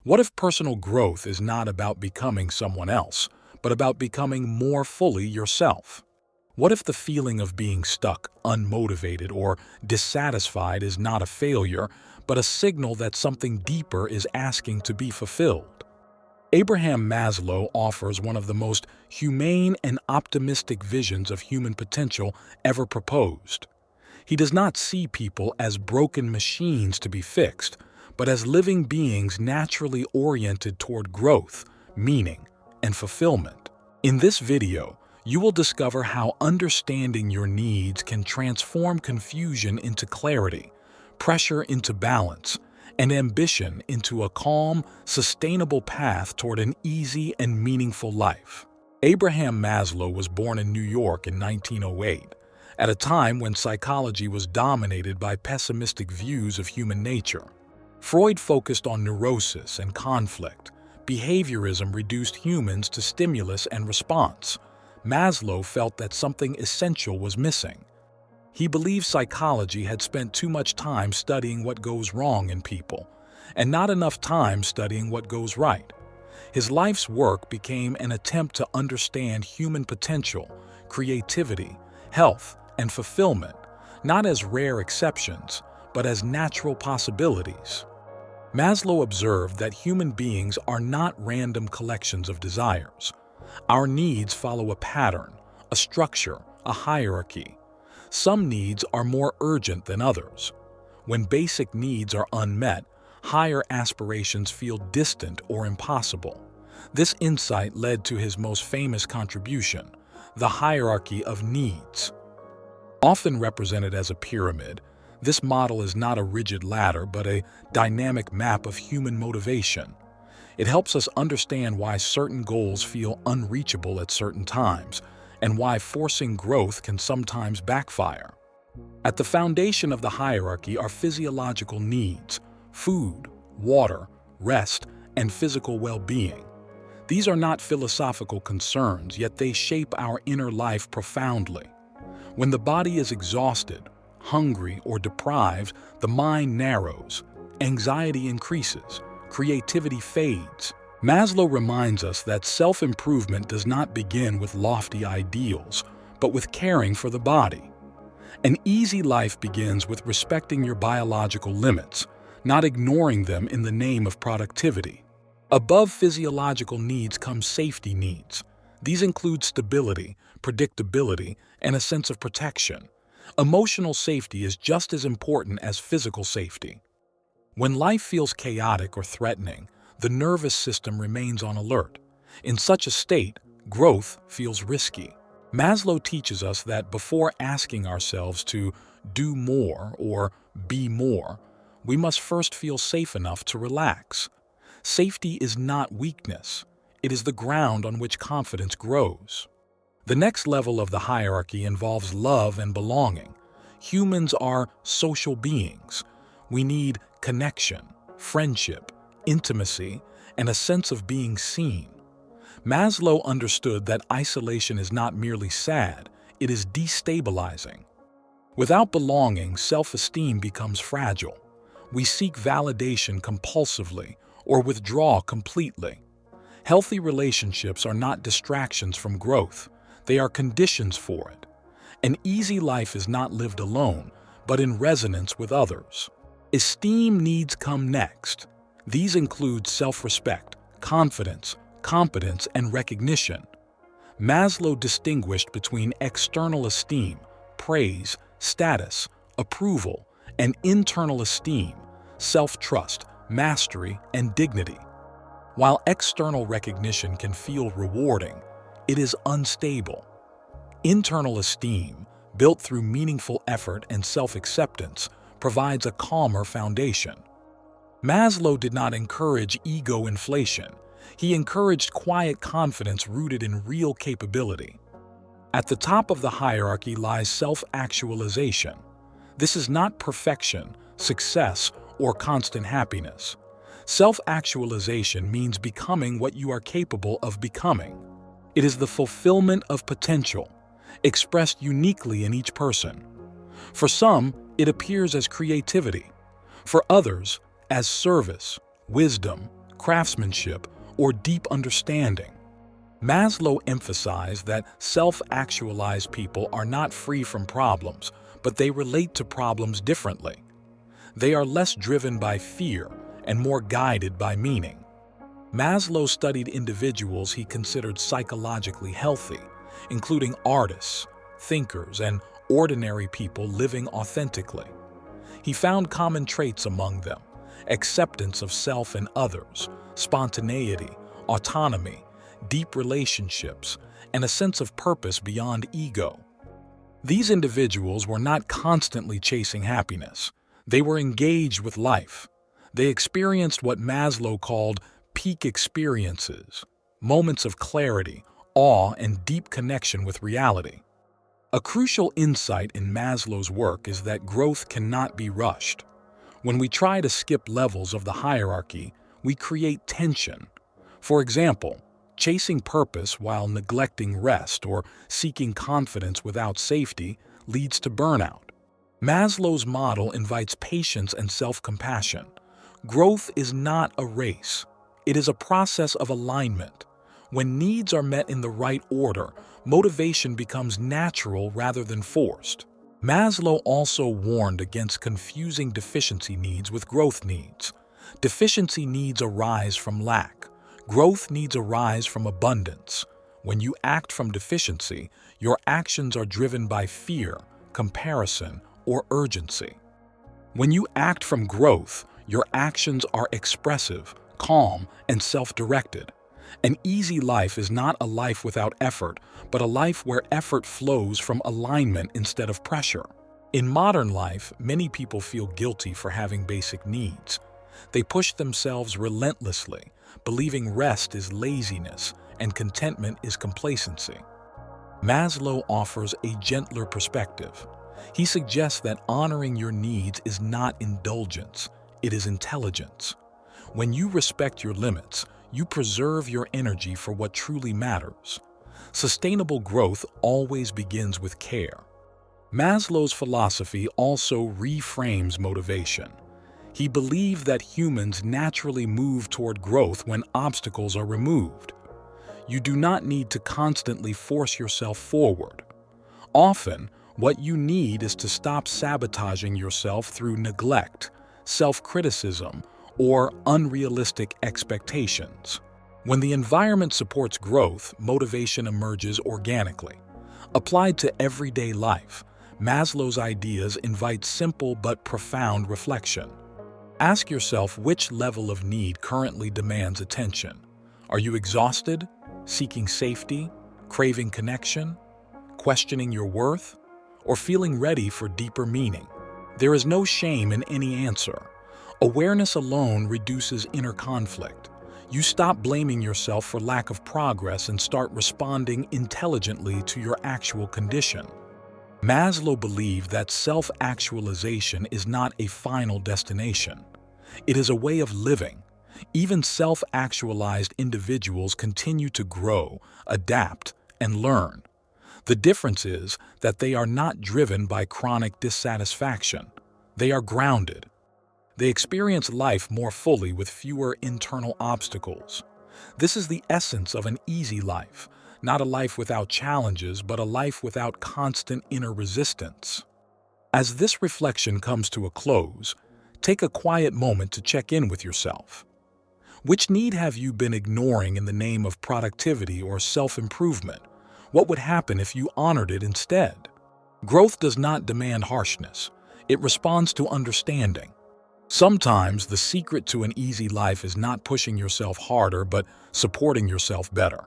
What if personal growth is not about becoming someone else, but about becoming more fully yourself? What if the feeling of being stuck, unmotivated, or dissatisfied is not a failure, but a signal that something deeper is asking to be fulfilled? Abraham Maslow offers one of the most humane and optimistic visions of human potential ever proposed. He does not see people as broken machines to be fixed, but as living beings naturally oriented toward growth, meaning, and fulfillment. In this video, you will discover how understanding your needs can transform confusion into clarity, pressure into balance, and ambition into a calm, sustainable path toward an easy and meaningful life. Abraham Maslow was born in New York in 1908, at a time when psychology was dominated by pessimistic views of human nature. Freud focused on neurosis and conflict. Behaviorism reduced humans to stimulus and response. Maslow felt that something essential was missing. He believed psychology had spent too much time studying what goes wrong in people, and not enough time studying what goes right. His life's work became an attempt to understand human potential, creativity, health, and fulfillment, not as rare exceptions, but as natural possibilities. Maslow observed that human beings are not random collections of desires. Our needs follow a pattern, a structure, a hierarchy. Some needs are more urgent than others. When basic needs are unmet, higher aspirations feel distant or impossible. This insight led to his most famous contribution, the hierarchy of needs. Often represented as a pyramid, this model is not a rigid ladder but a dynamic map of human motivation. It helps us understand why certain goals feel unreachable at certain times, and why forcing growth can sometimes backfire. At the foundation of the hierarchy are physiological needs: food, water, rest, and physical well-being. These are not philosophical concerns, yet they shape our inner life profoundly. When the body is exhausted, hungry, or deprived, the mind narrows, anxiety increases, creativity fades. Maslow reminds us that self-improvement does not begin with lofty ideals, but with caring for the body. An easy life begins with respecting your biological limits, not ignoring them in the name of productivity. Above physiological needs come safety needs. These include stability, predictability, and a sense of protection. Emotional safety is just as important as physical safety. When life feels chaotic or threatening, the nervous system remains on alert. In such a state, growth feels risky. Maslow teaches us that before asking ourselves to do more or be more, we must first feel safe enough to relax. Safety is not weakness. It is the ground on which confidence grows. The next level of the hierarchy involves love and belonging. Humans are social beings. We need connection, friendship, intimacy, and a sense of being seen. Maslow understood that isolation is not merely sad, it is destabilizing. Without belonging, self-esteem becomes fragile. We seek validation compulsively or withdraw completely. Healthy relationships are not distractions from growth, they are conditions for it. An easy life is not lived alone, but in resonance with others. Esteem needs come next. These include self-respect, confidence, competence, and recognition. Maslow distinguished between external esteem, praise, status, approval, and internal esteem, self-trust, mastery, and dignity. While external recognition can feel rewarding, it is unstable. Internal esteem, built through meaningful effort and self-acceptance, provides a calmer foundation. Maslow did not encourage ego inflation. He encouraged quiet confidence rooted in real capability. At the top of the hierarchy lies self-actualization. This is not perfection, success, or constant happiness. Self-actualization means becoming what you are capable of becoming. It is the fulfillment of potential, expressed uniquely in each person. For some, it appears as creativity. For others, as service, wisdom, craftsmanship, or deep understanding. Maslow emphasized that self-actualized people are not free from problems, but they relate to problems differently. They are less driven by fear and more guided by meaning. Maslow studied individuals he considered psychologically healthy, including artists, thinkers, and ordinary people living authentically. He found common traits among them: acceptance of self and others, spontaneity, autonomy, deep relationships, and a sense of purpose beyond ego. These individuals were not constantly chasing happiness. They were engaged with life. They experienced what Maslow called peak experiences, moments of clarity, awe, and deep connection with reality. A crucial insight in Maslow's work is that growth cannot be rushed. When we try to skip levels of the hierarchy, we create tension. For example, chasing purpose while neglecting rest or seeking confidence without safety leads to burnout. Maslow's model invites patience and self-compassion. Growth is not a race. It is a process of alignment. When needs are met in the right order, motivation becomes natural rather than forced. Maslow also warned against confusing deficiency needs with growth needs. Deficiency needs arise from lack. Growth needs arise from abundance. When you act from deficiency, your actions are driven by fear, comparison, or urgency. When you act from growth, your actions are expressive, calm, and self-directed. An easy life is not a life without effort, but a life where effort flows from alignment instead of pressure. In modern life, many people feel guilty for having basic needs. They push themselves relentlessly, believing rest is laziness and contentment is complacency. Maslow offers a gentler perspective. He suggests that honoring your needs is not indulgence, it is intelligence. When you respect your limits, you preserve your energy for what truly matters. Sustainable growth always begins with care. Maslow's philosophy also reframes motivation. He believed that humans naturally move toward growth when obstacles are removed. You do not need to constantly force yourself forward. Often, what you need is to stop sabotaging yourself through neglect, self-criticism, or unrealistic expectations. When the environment supports growth, motivation emerges organically. Applied to everyday life, Maslow's ideas invite simple but profound reflection. Ask yourself which level of need currently demands attention. Are you exhausted, seeking safety, craving connection, questioning your worth, or feeling ready for deeper meaning? There is no shame in any answer. Awareness alone reduces inner conflict. You stop blaming yourself for lack of progress and start responding intelligently to your actual condition. Maslow believed that self-actualization is not a final destination. It is a way of living. Even self-actualized individuals continue to grow, adapt, and learn. The difference is that they are not driven by chronic dissatisfaction. They are grounded. They experience life more fully with fewer internal obstacles. This is the essence of an easy life, not a life without challenges, but a life without constant inner resistance. As this reflection comes to a close, take a quiet moment to check in with yourself. Which need have you been ignoring in the name of productivity or self-improvement? What would happen if you honored it instead? Growth does not demand harshness. It responds to understanding. Sometimes the secret to an easy life is not pushing yourself harder, but supporting yourself better.